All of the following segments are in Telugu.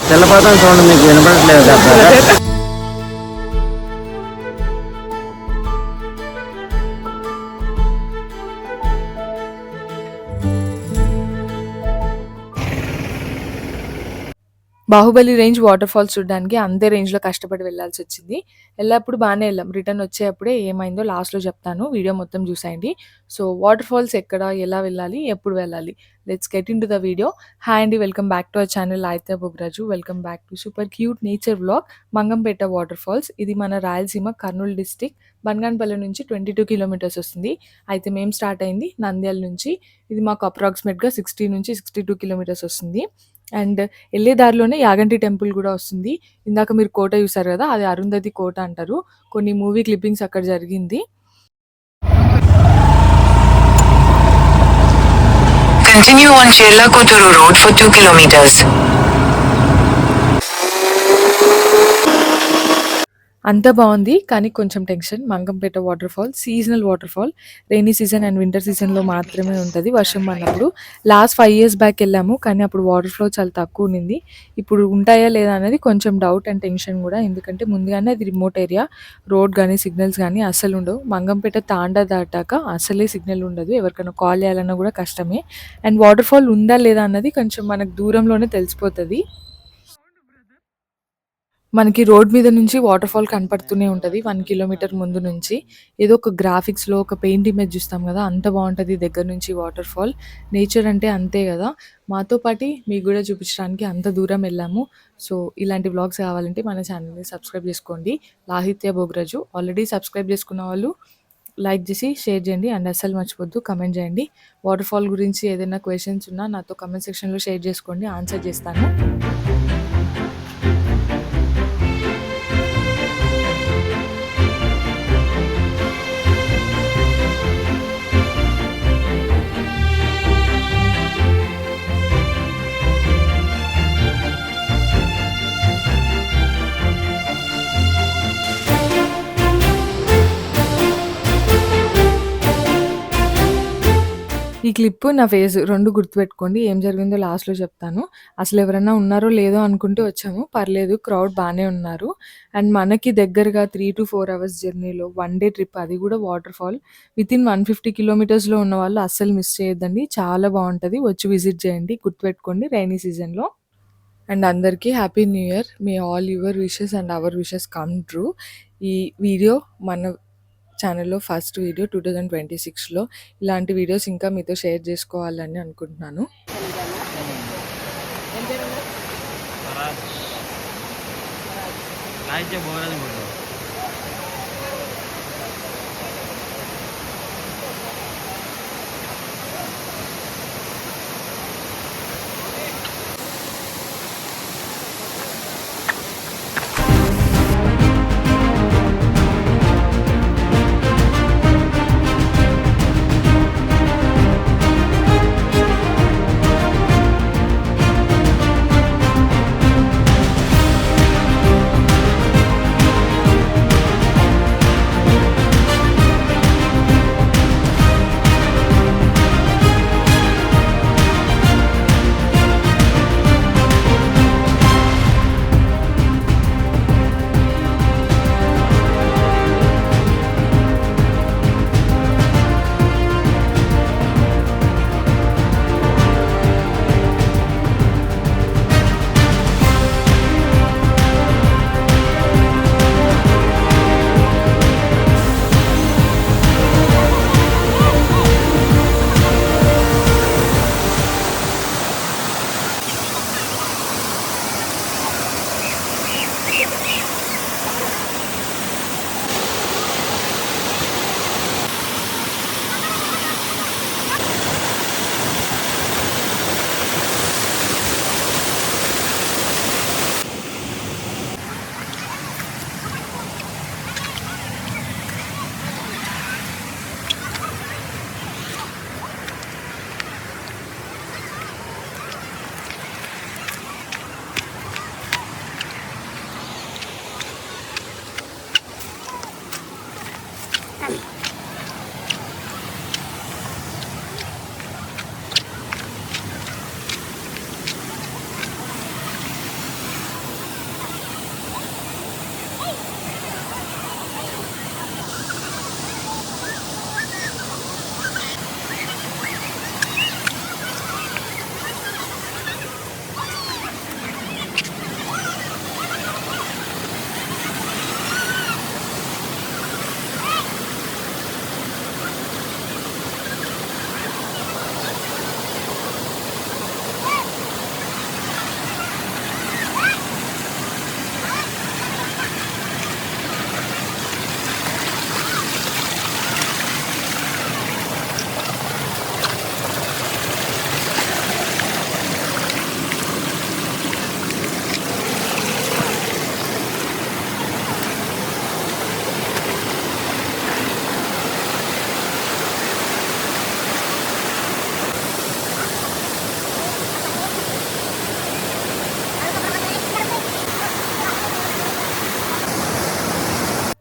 జలపాతం సౌండ్ మీకు వినపడట్లేదు కదా? బాహుబలి రేంజ్ వాటర్ ఫాల్స్ చూడడానికి అంతే రేంజ్‌లో కష్టపడి వెళ్ళాల్సి వచ్చింది. ఎల్లప్పుడు బానే ఎళ్ళాం. రిటర్న్ వచ్చేటప్పుడే ఏమైందో లాస్ట్‌లో చెప్తాను. వీడియో మొత్తం చూసేయండి. సో వాటర్ ఫాల్స్ ఎక్కడ, ఎలా వెళ్ళాలి, ఎప్పుడు వెళ్ళాలి? Let's get into the video. Hi అండి. Welcome back to our channel Aditya Bograju. Welcome back to super cute nature vlog Mangampeta waterfalls. ఇది మన రాయలసీమ కర్నూలు డిస్ట్రిక్ట్ బనగానపల్లి నుంచి 22 కిలోమీటర్స్ వస్తుంది. అయితే మేము స్టార్ట్ అయింది నంద్యాల నుంచి. ఇది మాకు అప్రాక్సిమేట్‌గా 60 నుంచి 62 కిలోమీటర్స్ వస్తుంది. అండ్ ఎళ్ళే దారిలోనే యాగంటి టెంపుల్ గూడా వస్తుంది. ఇందాక మీరు కోట చూసారు గదా! అది అరుంధతి కోట అంటారు. కొన్ని మూవీ క్లిప్పింగ్స్ అక్కడ జరిగింది. Continue on Chella-Koturu Road for 2 kilometers. అంతా బావుంది. కానీ కొంచెం tension. Mangampeta water fall seasonal water fall. Rainy season and winter సీజన్‌లో మాత్రమే ఉంటది వర్షం పడినప్పుడు. లాస్ట్ 5 ఇయర్స్ బ్యాక్ ఎళ్ళాము. కానీ అప్పుడు వాటర్ ఫ్లో చాలా తక్కువ ఉన్నింది. ఇప్పుడు ఉంటాయా లేదా అనేది కొంచెం డౌట్ అండ్ టెన్షన్ గూడా. ఎందుకంటే ముందుగానే అది రిమోట్ ఏరియా. రోడ్ గానీ, సిగ్నల్స్ గానీ అస్సలుండవు. మంగంపేట తాండా దాటాక అసలే సిగ్నల్ ఉండదు. ఎవరికైనా కాల్ చేయాలన్నా గూడా కష్టమే. అండ్ వాటర్ ఫాల్ ఉందా లేదా అన్నది కొంచెం మనకు దూరంలోనే తెలిసిపోతది. మనకి రోడ్ మీద నుంచి వాటర్ ఫాల్ కనపడుతూనే ఉంటది. 1 కిలోమీటర్ ముందు నుంచి. ఏదో ఒక గ్రాఫిక్స్‌లో ఒక పెయింట్ ఇమేజ్ చూస్తాం గదా! అంత బావుంటది దగ్గర నుంచి వాటర్ ఫాల్. నేచర్ అంటే అంతే గదా! మాతో పాటి మీకు గూడా చూపించడానికి అంత దూరం ఎళ్ళాము. సో, ఇలాంటి వ్లాగ్స్ కావాలంటే మన ఛానల్‌ని సబ్స్క్రైబ్ చేసుకోండి. లాహిత్య బొగరాజు. ఆల్రెడీ సబ్స్క్రైబ్ చేసుకున్న వాళ్ళు లైక్ చేసి, షేర్ చేయండి. అండ్ అస్సలు మర్చిపోద్దు కామెంట్ చేయండి. వాటర్ ఫాల్ గురించి ఏదైనా క్వెషన్స్ ఉన్నా నాతో కామెంట్ సెక్షన్‌లో షేర్ చేసుకోండి. ఆన్సర్ చేస్తాను. ఈ క్లిప్పు, నా ఫేస్ 2 గుర్తుపెట్టుకోండి. ఏం జరిగిందో లాస్ట్‌లో చెప్తాను. అసలెవరన్నా ఉన్నారో లేదో అనుకుంటూ వచ్చాము. పర్లేదు క్రౌడ్ బానే ఉన్నారు. అండ్ మనకి దగ్గరగా 3-4 అవర్స్ జర్నీలో వన్ డే ట్రిప్ అది గూడా వాటర్ ఫాల్. వితిన్ 150 కిలోమీటర్స్‌లో ఉన్నవాళ్ళు అస్సలు మిస్ చేయొద్దండి. చాలా బావుంటది. వచ్చి విజిట్ చేయండి. గుర్తుపెట్టుకోండి రైనీ సీజన్‌లో. అండ్ అందరికీ happy new year. May all your wishes and hour wishes come true. ఈ వీడియో మన ఛానల్‌లో ఫస్ట్ వీడియో 2026లో. ఇలాంటి వీడియోస్ ఇంకా మీతో షేర్ చేసుకోవాలని అనుకుంటున్నాను.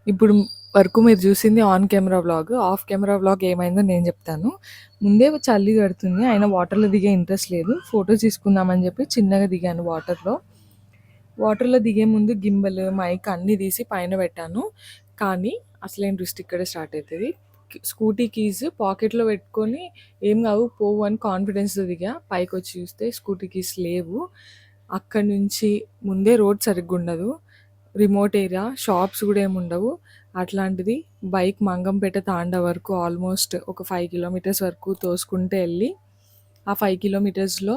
ఇప్పుడు వరకు మీరు చూసింది on camera vlog. Of camera vlog ఏమైందో నేను చెప్తాను. ముందే చలి కడుతుంది. అయినా వాటర్‌లో దిగే ఇంట్రెస్ట్ లేదు. ఫోటోస్ తీసుకుందామని చెప్పి చిన్నగా దిగాను వాటర్‌లో. వాటర్‌లో దిగే ముందు గింబల్, మైక్ అన్నీ తీసి పైన పెట్టాను. కానీ అసలైన ట్విస్ట్ ఇక్కడే స్టార్ట్ అయితది. స్కూటీ కీస్ పాకెట్‌లో పెట్టుకొని ఏం కావు పోవు అని కాన్ఫిడెన్స్‌తో దిగా. పైకొచ్చి చూస్తే స్కూటీ కీస్ లేవు. అక్కడి నుంచి ముందే రోడ్ సరిగ్గా ఉండదు. రిమోట్ ఏరియా, షాప్స్ కూడా ఏమి ఉండవు. అట్లాంటిది బైక్ మంగంపేట తాండా వరకు ఆల్మోస్ట్ ఒక 5 కిలోమీటర్స్ వరకు తోసుకుంటూ వెళ్ళి ఆ 5 కిలోమీటర్స్‌లో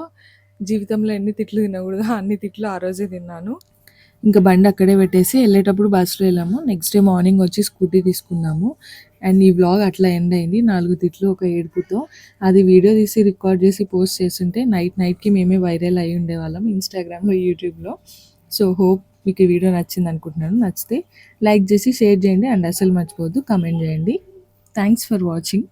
జీవితంలో ఎన్ని తిట్లు తినకూడదో అన్ని తిట్లు ఆ రోజే తిన్నాను. ఇంకా బండి అక్కడే పెట్టేసి వెళ్ళేటప్పుడు బస్సులో వెళ్ళాము. నెక్స్ట్ డే మార్నింగ్ వచ్చి స్కూటీ తీసుకున్నాము. అండ్ ఈ వ్లాగ్ అట్లా ఎండ్ అయింది. 4 తిట్లు ఒక ఏడుపుతో. అది వీడియో తీసి రికార్డ్ చేసి పోస్ట్ చేస్తుంటే నైట్‌కి మేమే వైరల్ అయ్యి ఉండేవాళ్ళం ఇన్‌స్టాగ్రామ్‌లో, యూట్యూబ్‌లో. సో హోప్ మీకు ఈ వీడియో నచ్చింది అనుకుంటున్నాను. నచ్చితే లైక్ చేసి షేర్ చేయండి అండ్ అస్సలు మర్చిపోవద్దు కామెంట్ చేయండి. Thanks for watching.